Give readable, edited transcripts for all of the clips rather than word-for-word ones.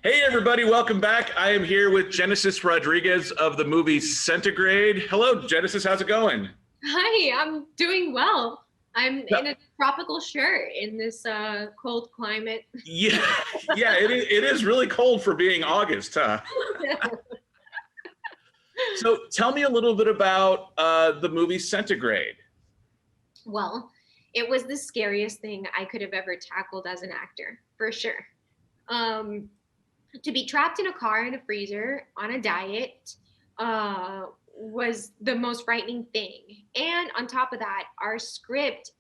Hey everybody, welcome back. I am here with Genesis Rodriguez of the movie Centigrade. Hello, Genesis, how's it going? Hi, I'm doing well. I'm No- in a tropical shirt in this cold climate. Yeah, yeah, it is really cold for being August, huh? So tell me a little bit about the movie Centigrade. Well, it was the scariest thing I could have ever tackled as an actor, for sure. Um, to be trapped in a car in a freezer on a diet was the most frightening thing. And on top of that, our script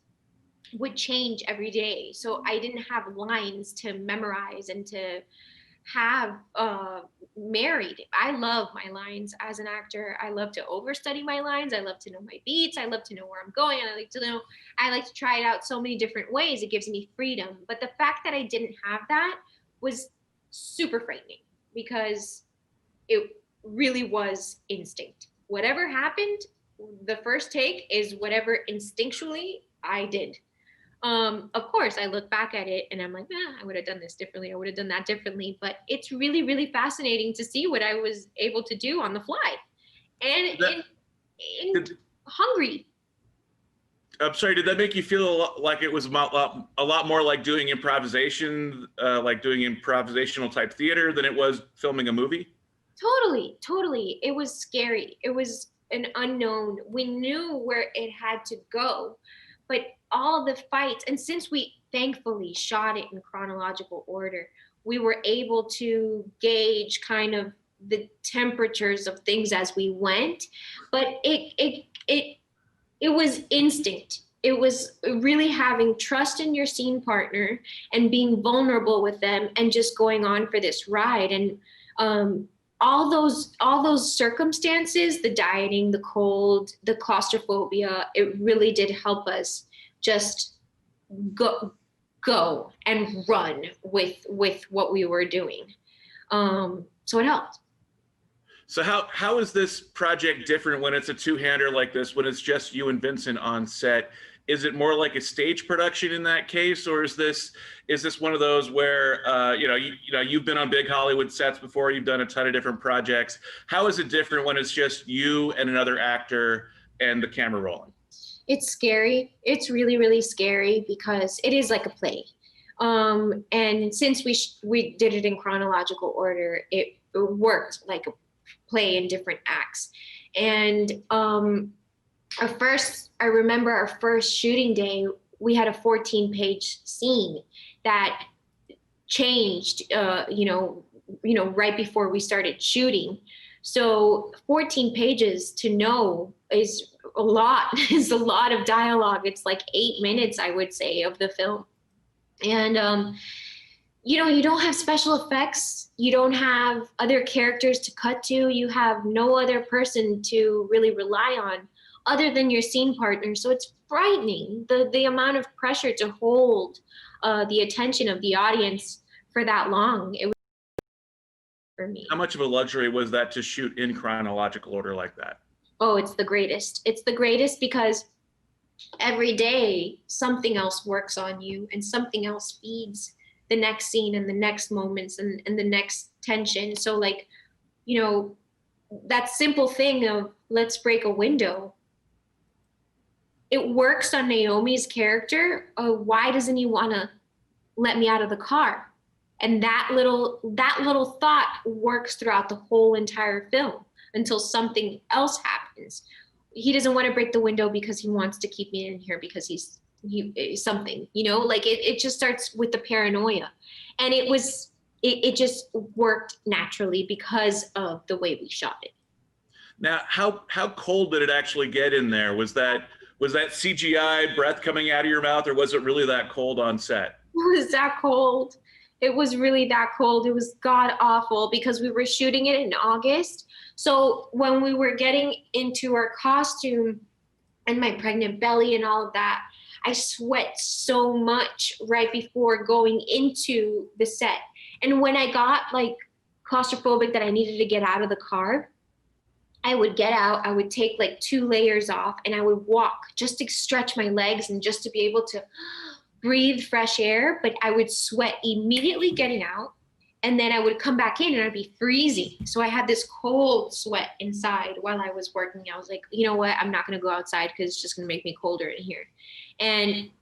would change every day. So I didn't have lines to memorize and to have married. I love my lines as an actor. I love to overstudy my lines. I love to know my beats. I love to know where I'm going. And I like to try it out so many different ways. It gives me freedom. But the fact that I didn't have that was super frightening because it really was instinct. Whatever happened, the first take is whatever instinctually I did. Of course, I look back at it and I'm like, I would have done this differently. I would have done that differently. But it's really, really fascinating to see what I was able to do on the fly and That, did, hungry. I'm sorry, did that make you feel like it was a lot more like doing improvisation, like doing improvisational type theater than it was filming a movie? Totally, totally. It was scary. It was an unknown. We knew where it had to go, but all the fights, and since we thankfully shot it in chronological order, we were able to gauge kind of the temperatures of things as we went. But it was instinct. It was really having trust in your scene partner and being vulnerable with them and just going on for this ride. And all those circumstances, the dieting, the cold, the claustrophobia, it really did help us just go and run with what we were doing. So it helped. So how is this project different when it's a two-hander like this, when it's just you and Vincent on set? Is it more like a stage production in that case, or is this one of those where you've been on big Hollywood sets before, you've done a ton of different projects? How is it different when it's just you and another actor and the camera rolling? It's scary. It's really, really scary because it is like a play. And since we did it in chronological order, it worked like a play in different acts. And I remember our first shooting day, we had a 14-page scene that changed, right before we started shooting. So 14 pages to know is a lot, is a lot of dialogue. It's like 8 minutes, I would say, of the film. And, you don't have special effects. You don't have other characters to cut to. You have no other person to really rely on other than your scene partner. So it's frightening, the amount of pressure to hold the attention of the audience for that long. It was for me. How much of a luxury was that to shoot in chronological order like that? Oh, it's the greatest. It's the greatest because every day something else works on you and something else feeds the next scene and the next moments and the next tension. So that simple thing of let's break a window, it works on Naomi's character. Why doesn't he want to let me out of the car? And that little thought works throughout the whole entire film until something else happens. He doesn't want to break the window because he wants to keep me in here because he's something, it just starts with the paranoia. And it just worked naturally because of the way we shot it. Now, how cold did it actually get in there? Was that CGI breath coming out of your mouth, or was it really that cold on set? It was that cold. It was really that cold. It was god awful because we were shooting it in August. So when we were getting into our costume and my pregnant belly and all of that, I sweat so much right before going into the set. And when I got claustrophobic that I needed to get out of the car, I would get out, I would take 2 layers off, and I would walk just to stretch my legs and just to be able to breathe fresh air. But I would sweat immediately getting out and then I would come back in and I'd be freezing. So I had this cold sweat inside while I was working. I was like, you know what? I'm not going to go outside because it's just going to make me colder in here.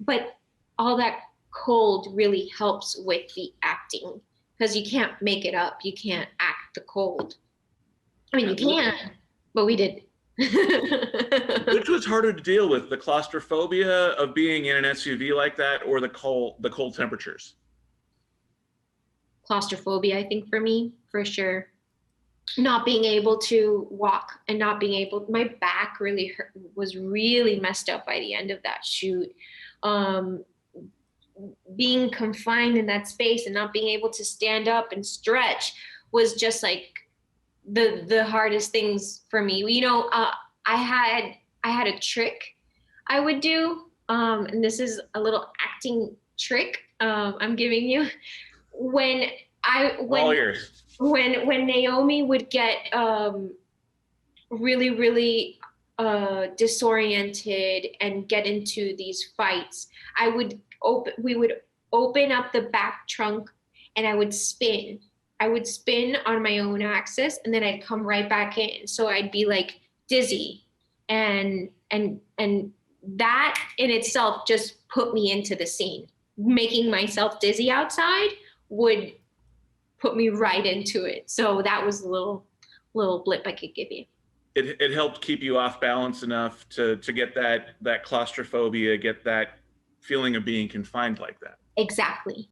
But all that cold really helps with the acting because you can't make it up. You can't act the cold. I mean, you can, but we did. Which was harder to deal with, the claustrophobia of being in an SUV like that, or the cold temperatures? Claustrophobia, I think, for me, for sure. Not being able to walk and not being able, my back really hurt, was really messed up by the end of that shoot. Being confined in that space and not being able to stand up and stretch was just like the hardest things for me. I had a trick I would do, and this is a little acting trick I'm giving you. When All ears. when Naomi would get really disoriented and get into these fights, we would open up the back trunk and I would spin. I would spin on my own axis and then I'd come right back in. So I'd be like dizzy, and that in itself just put me into the scene. Making myself dizzy outside would put me right into it. So that was a little blip I could give you. It helped keep you off balance enough to get that claustrophobia, get that feeling of being confined like that. Exactly.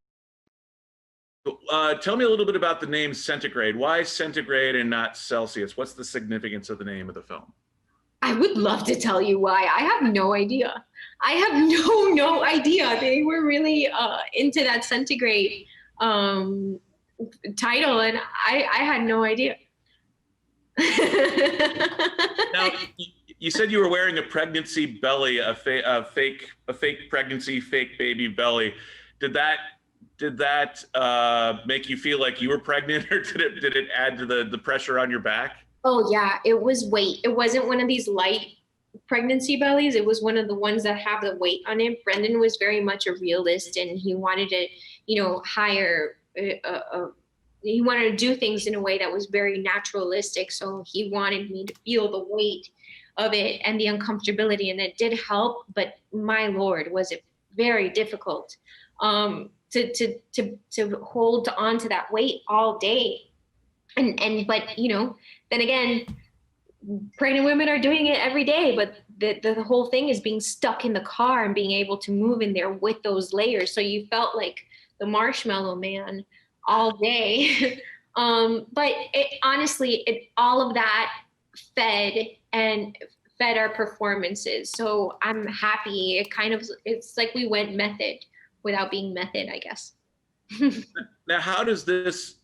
Tell me a little bit about the name Centigrade. Why Centigrade and not Celsius? What's the significance of the name of the film? I would love to tell you why. I have no idea. I have no idea. They were really into that Centigrade title, and I had no idea. Now, you said you were wearing a pregnancy belly, a fake pregnancy, fake baby belly. Did that make you feel like you were pregnant, or did it add to the pressure on your back? Oh yeah, it was weight. It wasn't one of these light pregnancy bellies. It was one of the ones that have the weight on it. Brendan was very much a realist, and he wanted to, hire. He wanted to do things in a way that was very naturalistic. So he wanted me to feel the weight of it and the uncomfortability, and it did help. But my Lord, was it very difficult to hold on to that weight all day. But then again, pregnant women are doing it every day, but the whole thing is being stuck in the car and being able to move in there with those layers. So you felt like the marshmallow man all day. But honestly, all of that fed our performances. So I'm happy. It's like we went method without being method, I guess. Now, how does this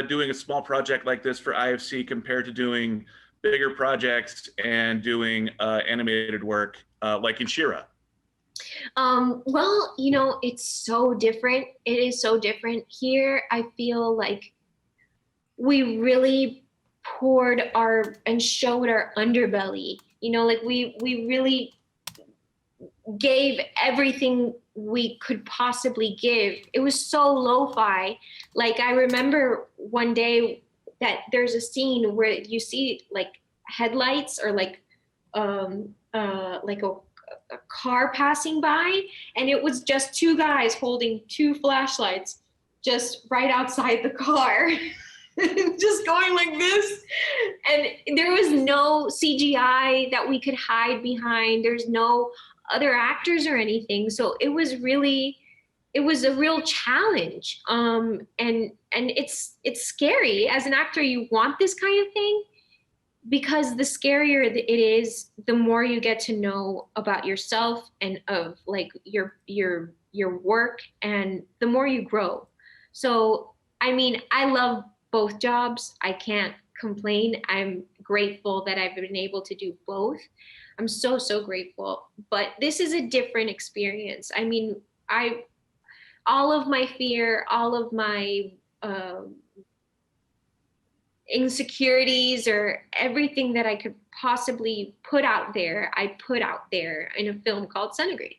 doing a small project like this for IFC compare to doing bigger projects and doing animated work like in She-Ra? Well, it's so different. It is so different. Here, I feel like we really poured and showed our underbelly. Like we really gave everything we could possibly give. It was so lo-fi. Like I remember one day that there's a scene where you see like headlights or like a car passing by, and it was just two guys holding two flashlights just right outside the car. Just going like this, and there was no CGI that we could hide behind. There's no other actors or anything, so it was a real challenge. And it's scary. As an actor, you want this kind of thing, because the scarier it is, the more you get to know about yourself and of like your work, and the more you grow. So I mean, I love both jobs. I can't complain. I'm grateful that I've been able to do both. I'm so grateful. But this is a different experience. I mean, all of my fear, all of my insecurities, or everything that I could possibly put out there, I put out there in a film called Centigrade.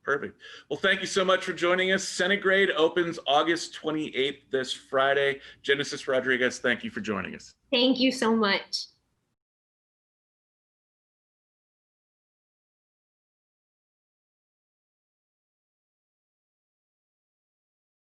Perfect. Well, thank you so much for joining us. Centigrade opens August 28th, this Friday. Genesis Rodriguez, thank you for joining us. Thank you so much.